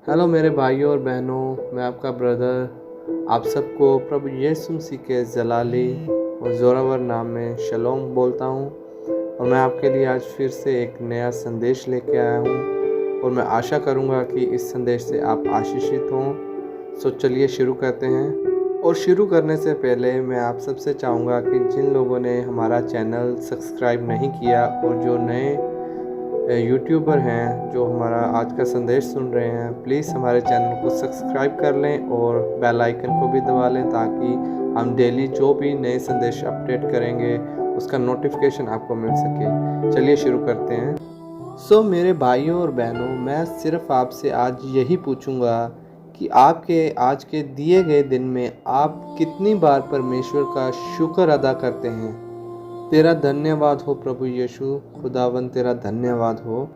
Hello मेरे भाइयों और बहनों, मैं आपका ब्रदर आप सबको प्रभु यीशु मसीह के जलाली और ज़ोरावर नाम में शलोम बोलता हूँ। और मैं आपके लिए आज फिर से एक नया संदेश लेके आया हूँ और मैं आशा करूँगा कि इस संदेश से आप आशीषित हों। सो चलिए शुरू करते हैं। और शुरू करने से पहले मैं आप सबसे चाहूँगा कि जिन लोगों ने हमारा चैनल सब्सक्राइब नहीं किया और जो नए यूट्यूबर हैं जो हमारा आज का संदेश सुन रहे हैं, प्लीज़ हमारे चैनल को सब्सक्राइब कर लें और बेल आइकन को भी दबा लें ताकि हम डेली जो भी नए संदेश अपडेट करेंगे उसका नोटिफिकेशन आपको मिल सके। चलिए शुरू करते हैं। सो मेरे भाइयों और बहनों, मैं सिर्फ आपसे आज यही पूछूंगा कि आपके आज के दिए गए दिन में आप कितनी बार परमेश्वर का शुक्र अदा करते हैं। तेरा धन्यवाद हो प्रभु यीशु, खुदावन तेरा धन्यवाद हो।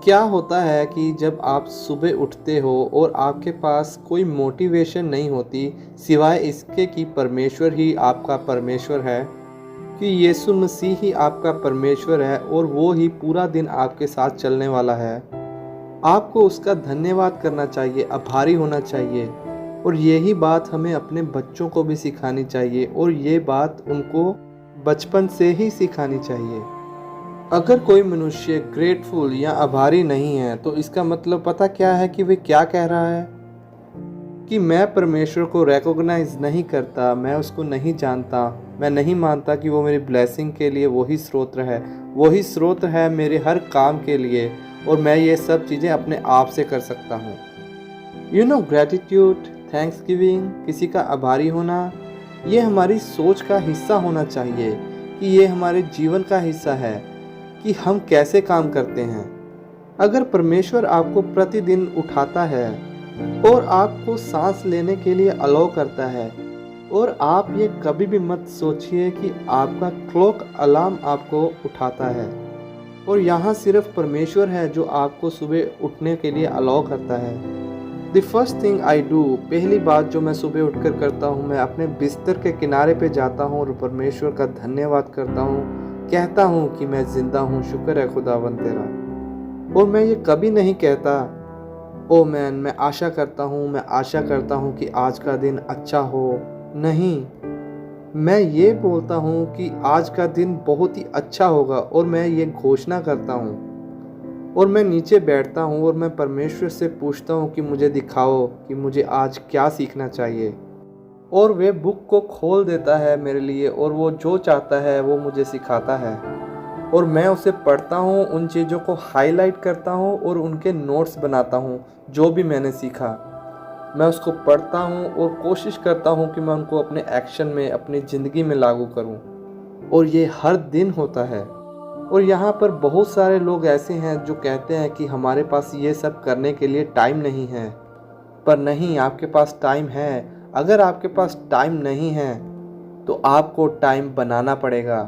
क्या होता है कि जब आप सुबह उठते हो और आपके पास कोई मोटिवेशन नहीं होती सिवाय इसके कि परमेश्वर ही आपका परमेश्वर है, कि यीशु मसीह ही आपका परमेश्वर है और वो ही पूरा दिन आपके साथ चलने वाला है, आपको उसका धन्यवाद करना चाहिए, आभारी होना चाहिए। और यही बात हमें अपने बच्चों को भी सिखानी चाहिए और ये बात उनको बचपन से ही सिखानी चाहिए। अगर कोई मनुष्य ग्रेटफुल या आभारी नहीं है तो इसका मतलब पता क्या है कि वे क्या कह रहा है कि मैं परमेश्वर को रिकॉग्नाइज नहीं करता, मैं उसको नहीं जानता, मैं नहीं मानता कि वो मेरी ब्लेसिंग के लिए वही स्रोत है मेरे हर काम के लिए और मैं ये सब चीज़ें अपने आप से कर सकता हूँ। ग्रेटिट्यूड, थैंक्स गिविंग, किसी का आभारी होना, ये हमारी सोच का हिस्सा होना चाहिए कि ये हमारे जीवन का हिस्सा है कि हम कैसे काम करते हैं। अगर परमेश्वर आपको प्रतिदिन उठाता है और आपको सांस लेने के लिए अलाउ करता है, और आप ये कभी भी मत सोचिए कि आपका क्लॉक अलार्म आपको उठाता है, और यहाँ सिर्फ परमेश्वर है जो आपको सुबह उठने के लिए अलाउ करता है। The first thing I do, पहली बात जो मैं सुबह उठकर करता हूँ, मैं अपने बिस्तर के किनारे पे जाता हूँ और परमेश्वर का धन्यवाद करता हूँ, कहता हूँ कि मैं जिंदा हूँ, शुक्र है खुदावन तेरा। और मैं ये कभी नहीं कहता ओ मैन, मैं आशा करता हूँ कि आज का दिन अच्छा हो। नहीं, मैं ये बोलता हूँ कि आज का दिन बहुत ही अच्छा होगा और मैं ये घोषणा करता हूँ। और मैं नीचे बैठता हूँ और मैं परमेश्वर से पूछता हूँ कि मुझे दिखाओ कि मुझे आज क्या सीखना चाहिए। और वे बुक को खोल देता है मेरे लिए और वो जो चाहता है वो मुझे सिखाता है, और मैं उसे पढ़ता हूँ, उन चीज़ों को हाईलाइट करता हूँ और उनके नोट्स बनाता हूँ। जो भी मैंने सीखा मैं उसको पढ़ता हूँ और कोशिश करता हूँ कि मैं उनको अपने एक्शन में, अपनी ज़िंदगी में लागू करूँ। और ये हर दिन होता है। और यहाँ पर बहुत सारे लोग ऐसे हैं जो कहते हैं कि हमारे पास ये सब करने के लिए टाइम नहीं है। पर नहीं, आपके पास टाइम है। अगर आपके पास टाइम नहीं है तो आपको टाइम बनाना पड़ेगा,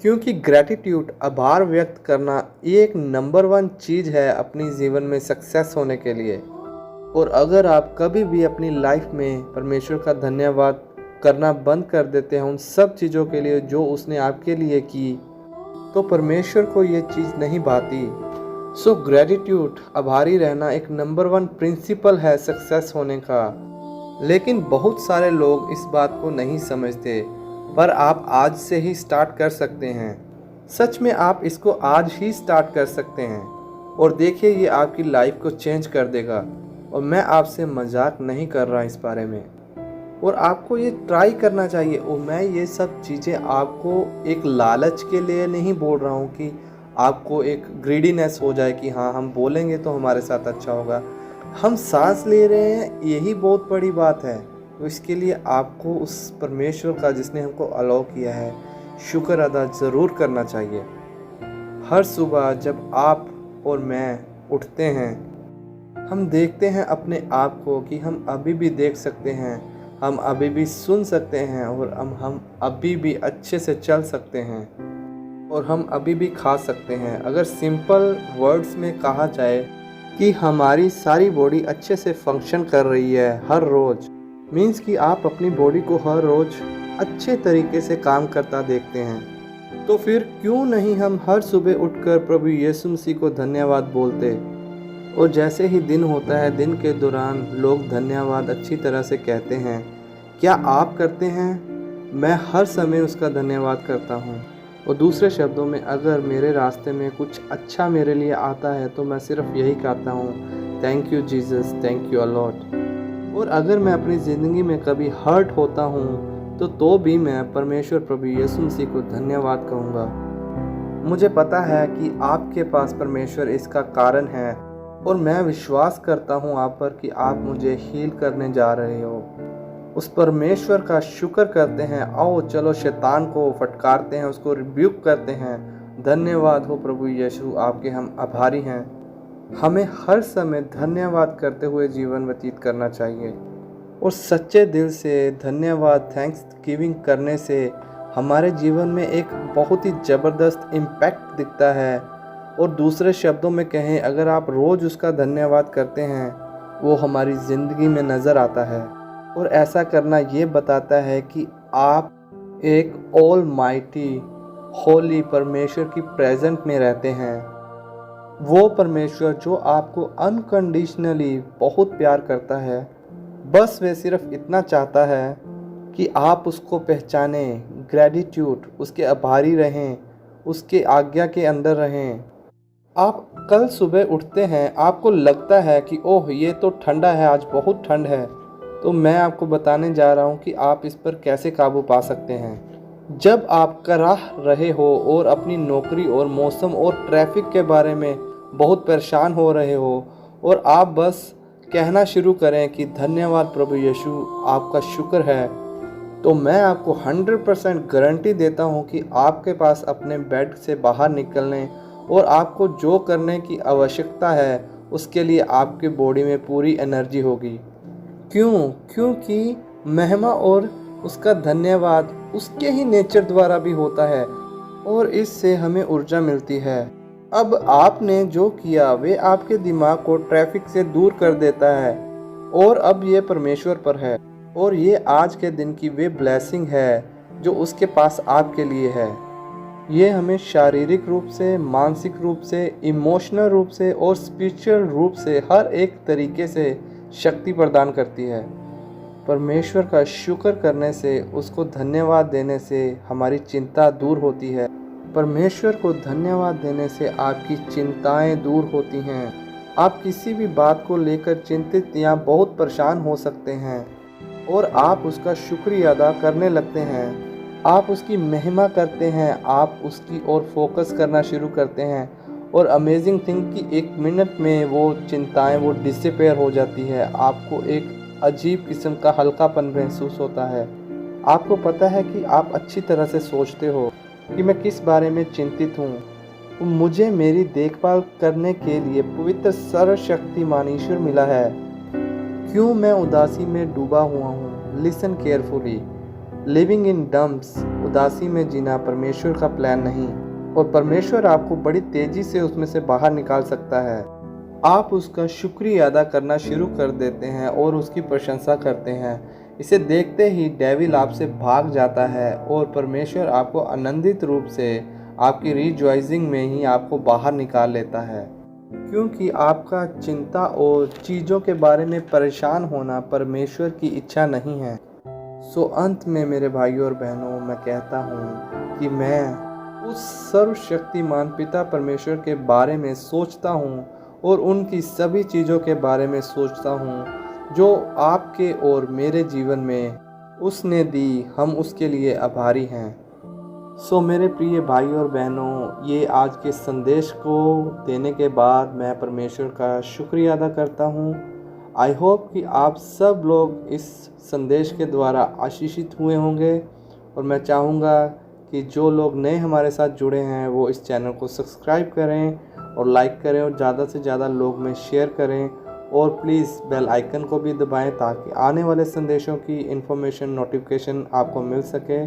क्योंकि ग्रैटिट्यूड, आभार व्यक्त करना, ये एक नंबर 1 चीज़ है अपनी जीवन में सक्सेस होने के लिए। और अगर आप कभी भी अपनी लाइफ में परमेश्वर का धन्यवाद करना बंद कर देते हैं उन सब चीज़ों के लिए जो उसने आपके लिए की, तो परमेश्वर को ये चीज़ नहीं भाती। ग्रेटिट्यूड, आभारी रहना एक नंबर 1 प्रिंसिपल है सक्सेस होने का। लेकिन बहुत सारे लोग इस बात को नहीं समझते, पर आप आज से ही स्टार्ट कर सकते हैं। सच में आप इसको आज ही स्टार्ट कर सकते हैं और देखिए ये आपकी लाइफ को चेंज कर देगा। और मैं आपसे मजाक नहीं कर रहा इस बारे में, और आपको ये ट्राई करना चाहिए। और मैं ये सब चीज़ें आपको एक लालच के लिए नहीं बोल रहा हूँ कि आपको एक ग्रीडीनेस हो जाए कि हाँ हम बोलेंगे तो हमारे साथ अच्छा होगा। हम सांस ले रहे हैं, यही बहुत बड़ी बात है। तो इसके लिए आपको उस परमेश्वर का जिसने हमको अलाउ किया है शुक्र अदा ज़रूर करना चाहिए। हर सुबह जब आप और मैं उठते हैं, हम देखते हैं अपने आप को कि हम अभी भी देख सकते हैं, हम अभी भी सुन सकते हैं, और हम अभी भी अच्छे से चल सकते हैं, और हम अभी भी खा सकते हैं। अगर सिंपल वर्ड्स में कहा जाए कि हमारी सारी बॉडी अच्छे से फंक्शन कर रही है हर रोज़, मीन्स कि आप अपनी बॉडी को हर रोज़ अच्छे तरीके से काम करता देखते हैं, तो फिर क्यों नहीं हम हर सुबह उठकर प्रभु यीशु मसीह को धन्यवाद बोलते। और जैसे ही दिन होता है, दिन के दौरान लोग धन्यवाद अच्छी तरह से कहते हैं। क्या आप करते हैं? मैं हर समय उसका धन्यवाद करता हूँ। और दूसरे शब्दों में, अगर मेरे रास्ते में कुछ अच्छा मेरे लिए आता है तो मैं सिर्फ यही कहता हूँ, thank you Jesus, thank you a lot. और अगर मैं अपनी ज़िंदगी में कभी हर्ट होता हूँ तो भी मैं परमेश्वर प्रभु यीशु मसीह को धन्यवाद कहूँगा। मुझे पता है कि आपके पास परमेश्वर इसका कारण है, और मैं विश्वास करता हूँ आप पर कि आप मुझे हील करने जा रहे हो। उस परमेश्वर का शुक्र करते हैं। आओ चलो शैतान को फटकारते हैं, उसको रिब्यूक करते हैं। धन्यवाद हो प्रभु यीशु, आपके हम आभारी हैं। हमें हर समय धन्यवाद करते हुए जीवन व्यतीत करना चाहिए, और सच्चे दिल से धन्यवाद थैंक्स गिविंग करने से हमारे जीवन में एक बहुत ही ज़बरदस्त इम्पैक्ट दिखता है। और दूसरे शब्दों में कहें, अगर आप रोज़ उसका धन्यवाद करते हैं, वो हमारी ज़िंदगी में नज़र आता है। और ऐसा करना ये बताता है कि आप एक ऑल माइटी होली परमेश्वर की प्रेजेंट में रहते हैं। वो परमेश्वर जो आपको अनकंडीशनली बहुत प्यार करता है। बस वे सिर्फ इतना चाहता है कि आप उसको पहचानें, ग्रैटिट्यूड, उसके आभारी रहें, उसके आज्ञा के अंदर रहें। आप कल सुबह उठते हैं, आपको लगता है कि ओह ये तो ठंडा है, आज बहुत ठंड है, तो मैं आपको बताने जा रहा हूँ कि आप इस पर कैसे काबू पा सकते हैं। जब आप कराह रहे हो और अपनी नौकरी और मौसम और ट्रैफिक के बारे में बहुत परेशान हो रहे हो, और आप बस कहना शुरू करें कि धन्यवाद प्रभु यीशु, आपका शुक्र है, तो मैं आपको 100% गारंटी देता हूं कि आपके पास अपने बेड से बाहर निकलने और आपको जो करने की आवश्यकता है उसके लिए आपके बॉडी में पूरी एनर्जी होगी। क्योंकि महिमा और उसका धन्यवाद उसके ही नेचर द्वारा भी होता है, और इससे हमें ऊर्जा मिलती है। अब आपने जो किया वे आपके दिमाग को ट्रैफिक से दूर कर देता है, और अब ये परमेश्वर पर है, और ये आज के दिन की वे ब्लेसिंग है जो उसके पास आपके लिए है। ये हमें शारीरिक रूप से, मानसिक रूप से, इमोशनल रूप से और स्पिरिचुअल रूप से हर एक तरीके से शक्ति प्रदान करती है। परमेश्वर का शुक्र करने से, उसको धन्यवाद देने से हमारी चिंता दूर होती है। परमेश्वर को धन्यवाद देने से आपकी चिंताएं दूर होती हैं। आप किसी भी बात को लेकर चिंतित या बहुत परेशान हो सकते हैं, और आप उसका शुक्रिया अदा करने लगते हैं। आप उसकी महिमा करते हैं, आप उसकी ओर फोकस करना शुरू करते हैं, और अमेजिंग थिंग कि 1 मिनट में वो चिंताएं वो डिसअपेयर हो जाती है। आपको एक अजीब किस्म का हल्कापन महसूस होता है। आपको पता है कि आप अच्छी तरह से सोचते हो कि मैं किस बारे में चिंतित हूँ। मुझे मेरी देखभाल करने के लिए पवित्र सर्वशक्तिमान ईश्वर मिला है। क्यों मैं उदासी में डूबा हुआ हूँ? Listen carefully. Living in dumps, उदासी में जीना परमेश्वर का प्लान नहीं, और परमेश्वर आपको बड़ी तेजी से उसमें से बाहर निकाल सकता है। आप उसका शुक्रिया अदा करना शुरू कर देते हैं और उसकी प्रशंसा करते हैं। इसे देखते ही डेविल आपसे भाग जाता है, और परमेश्वर आपको आनंदित रूप से आपकी रिजॉइसिंग में ही आपको बाहर निकाल लेता है। क्योंकि आपका चिंता और चीज़ों के बारे में परेशान होना परमेश्वर की इच्छा नहीं है। सो अंत में मेरे भाइयों और बहनों, मैं कहता हूँ कि मैं उस सर्वशक्तिमान पिता परमेश्वर के बारे में सोचता हूँ, और उनकी सभी चीज़ों के बारे में सोचता हूँ जो आपके और मेरे जीवन में उसने दी। हम उसके लिए आभारी हैं। सो मेरे प्रिय भाई और बहनों, ये आज के संदेश को देने के बाद मैं परमेश्वर का शुक्रिया अदा करता हूँ। आई होप कि आप सब लोग इस संदेश के द्वारा आशीषित हुए होंगे, और मैं चाहूँगा कि जो लोग नए हमारे साथ जुड़े हैं वो इस चैनल को सब्सक्राइब करें और लाइक करें, और ज़्यादा से ज़्यादा लोग में शेयर करें, और प्लीज़ बेल आइकन को भी दबाएं ताकि आने वाले संदेशों की इन्फॉर्मेशन, नोटिफिकेशन आपको मिल सके।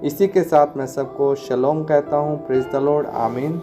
इसी के साथ मैं सबको शलोम कहता हूँ। Praise the Lord. आमीन।